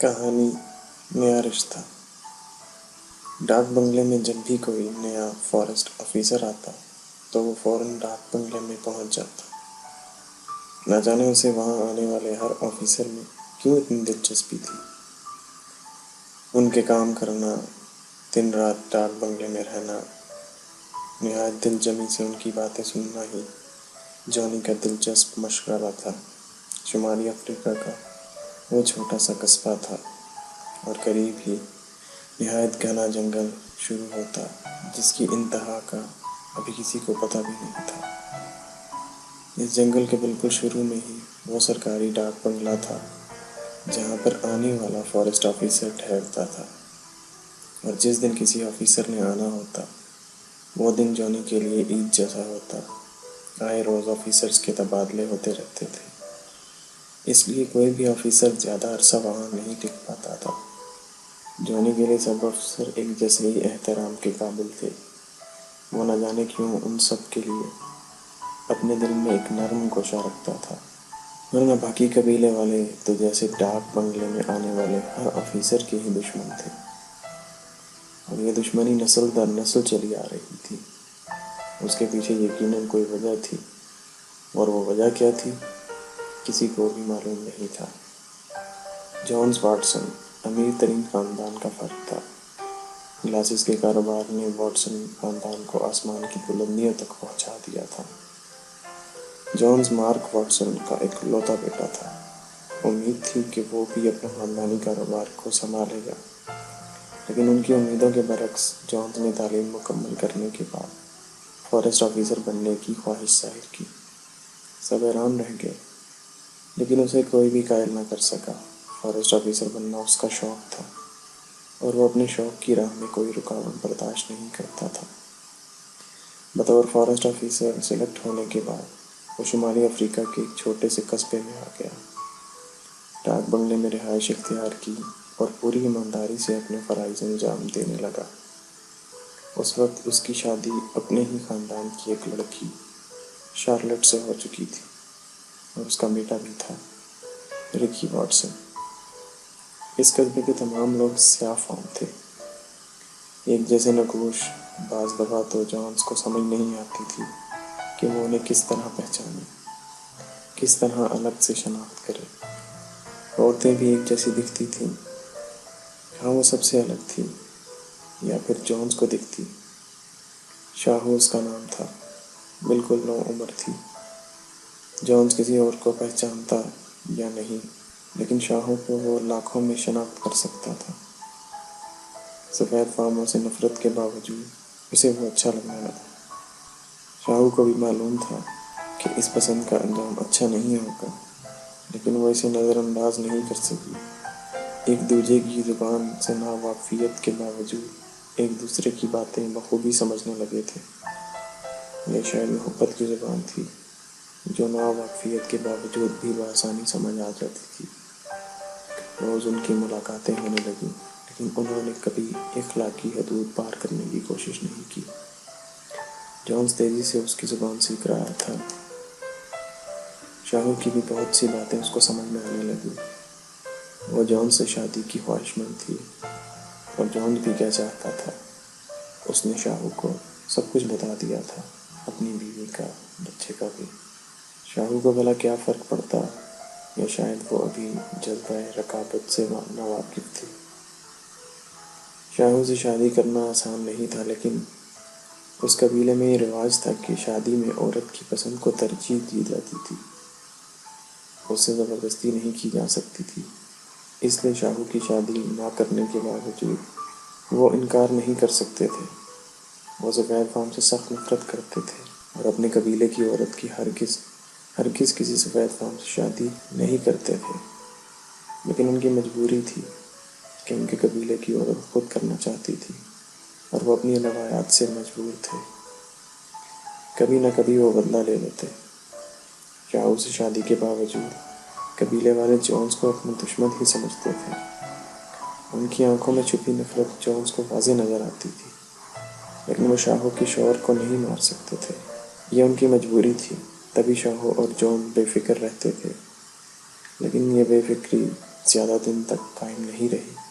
कहानी नया रिश्ता। डाक बंगले में जब भी कोई नया फॉरेस्ट ऑफिसर आता तो वो फौरन डाक बंगले में पहुंच जाता। न जाने उसे वहां आने वाले हर ऑफिसर में क्यों इतनी दिलचस्पी थी। उनके काम करना, दिन रात डाक बंगले में रहना, निहायत दिलजमी से उनकी बातें सुनना ही जॉनी का दिलचस्प मशगला था। शुमाली अफ्रीका का वो छोटा सा कस्बा था और करीब ही निहायत घना जंगल शुरू होता जिसकी इंतहा का अभी किसी को पता भी नहीं था। इस जंगल के बिल्कुल शुरू में ही वो सरकारी डाक बंगला था जहाँ पर आने वाला फॉरेस्ट ऑफिसर ठहरता था। और जिस दिन किसी ऑफिसर ने आना होता वो दिन जॉनी के लिए ईद जैसा होता। आए रोज़ ऑफिसर्स के तबादले होते रहते थे, इसलिए कोई भी ऑफिसर ज़्यादा अरसा वहाँ नहीं टिक पाता था। जॉनी के लिए सब अफसर एक जैसे ही एहतराम के काबिल थे। वो न जाने क्यों उन सब के लिए अपने दिल में एक नरम गोशा रखता था, वरना बाकी कबीले वाले तो जैसे डाक बंगले में आने वाले हर ऑफिसर के ही दुश्मन थे। और ये दुश्मनी नस्ल दर नस्ल चली आ रही थी। उसके पीछे यकीनन कोई वजह थी, और वो वजह क्या थी किसी को भी मालूम नहीं था। जॉन्स वाटसन अमीर तरीन खानदान का फर्क था। ग्लासेस के कारोबार ने वाटसन खानदान को आसमान की बुलंदियों तक पहुंचा दिया था। जॉन्स मार्क वाटसन का इकलौता बेटा था। उम्मीद थी कि वो भी अपने खानदानी कारोबार को संभालेगा, लेकिन उनकी उम्मीदों के बरक्स जॉन्स ने तालीम मुकम्मल करने के बाद फॉरेस्ट ऑफिसर बनने की ख्वाहिश जाहिर की। सब हैरान रह गए, लेकिन उसे कोई भी कायल न कर सका। फॉरेस्ट ऑफिसर बनना उसका शौक था और वो अपने शौक की राह में कोई रुकावट बर्दाश्त नहीं करता था। बतौर फॉरेस्ट ऑफिसर सेलेक्ट होने के बाद वो शुमाली अफ्रीका के एक छोटे से कस्बे में आ गया। डाक बंगले में रिहाइश इख्तियार की और पूरी ईमानदारी से अपने फ़राइज़ अंजाम देने लगा। उस वक्त उसकी शादी अपने ही ख़ानदान की एक लड़की शार्लेट से हो चुकी थी और उसका बेटा भी था, रिकी वाटसन। इस कस्बे के तमाम लोग स्याह फॉर्म थे, एक जैसे नकूश। बाज़ दफ़ा तो जॉन्स को समझ नहीं आती थी कि वो उन्हें किस तरह पहचाने, किस तरह अलग से शनाख्त करे। औरतें भी एक जैसी दिखती थीं। हाँ, वो सबसे अलग थी, या फिर जॉन्स को दिखती। शाहू उसका नाम था, बिल्कुल नौ उम्र थी। जॉन्स किसी और को पहचानता या नहीं, लेकिन शाहू को वो लाखों में शनाख्त कर सकता था। सफ़ेद फार्मों से नफरत के बावजूद उसे वो अच्छा लगने लगा। शाहू को भी मालूम था कि इस पसंद का अंजाम अच्छा नहीं होगा, लेकिन वो इसे नज़रअंदाज नहीं कर सकी। एक दूजे की ज़ुबान से नावाकिफ़ियत के बावजूद एक दूसरे की बातें बखूबी समझने लगे थे। यह शायद मोहब्बत की ज़ुबान थी जो नावाकिफ़ियत के बावजूद भी बआसानी समझ आ जाती थी। रोज़ उनकी मुलाकातें होने लगीं, लेकिन उन्होंने कभी इखलाकी हदूद पार करने की कोशिश नहीं की। जॉन्स तेज़ी से उसकी ज़ुबान सीख रहा था। शाहू की भी बहुत सी बातें उसको समझ में आने लगीं। वो जॉन से शादी की ख्वाहिशमंद थी और जॉन भी क्या चाहता था। उसने शाहू को सब कुछ बता दिया था, अपनी बीवी का, बच्चे का भी। शाहू को भला क्या फ़र्क पड़ता, या शायद वो अभी जज्बा रकाबत से नावाकिफ़ थी। शाहू से शादी करना आसान नहीं था, लेकिन उस कबीले में ये रिवाज था कि शादी में औरत की पसंद को तरजीह दी जाती थी, उससे ज़बरदस्ती नहीं की जा सकती थी। इसलिए शाहू की शादी ना करने के बावजूद वो इनकार नहीं कर सकते थे। वो सफ़ेद फार्म से सख्त नफरत करते थे और अपने कबीले की औरत की हरगिज़ किसी सफ़ेद फार्म से शादी नहीं करते थे। लेकिन उनकी मजबूरी थी कि उनके कबीले की औरत खुद करना चाहती थी और वो अपनी रवायात से मजबूर थे। कभी न कभी वो बदला ले लेते। शाहू से शादी के बावजूद कबीले वाले जॉन्स को अपना दुश्मन ही समझते थे। उनकी आंखों में छुपी नफरत जॉन्स को वाज़े नज़र आती थी, लेकिन वो शाहू के शौहर को नहीं मार सकते थे। ये उनकी मजबूरी थी, तभी शाहू और जॉन बेफिक्र रहते थे। लेकिन ये बेफिक्री ज्यादा दिन तक कायम नहीं रही।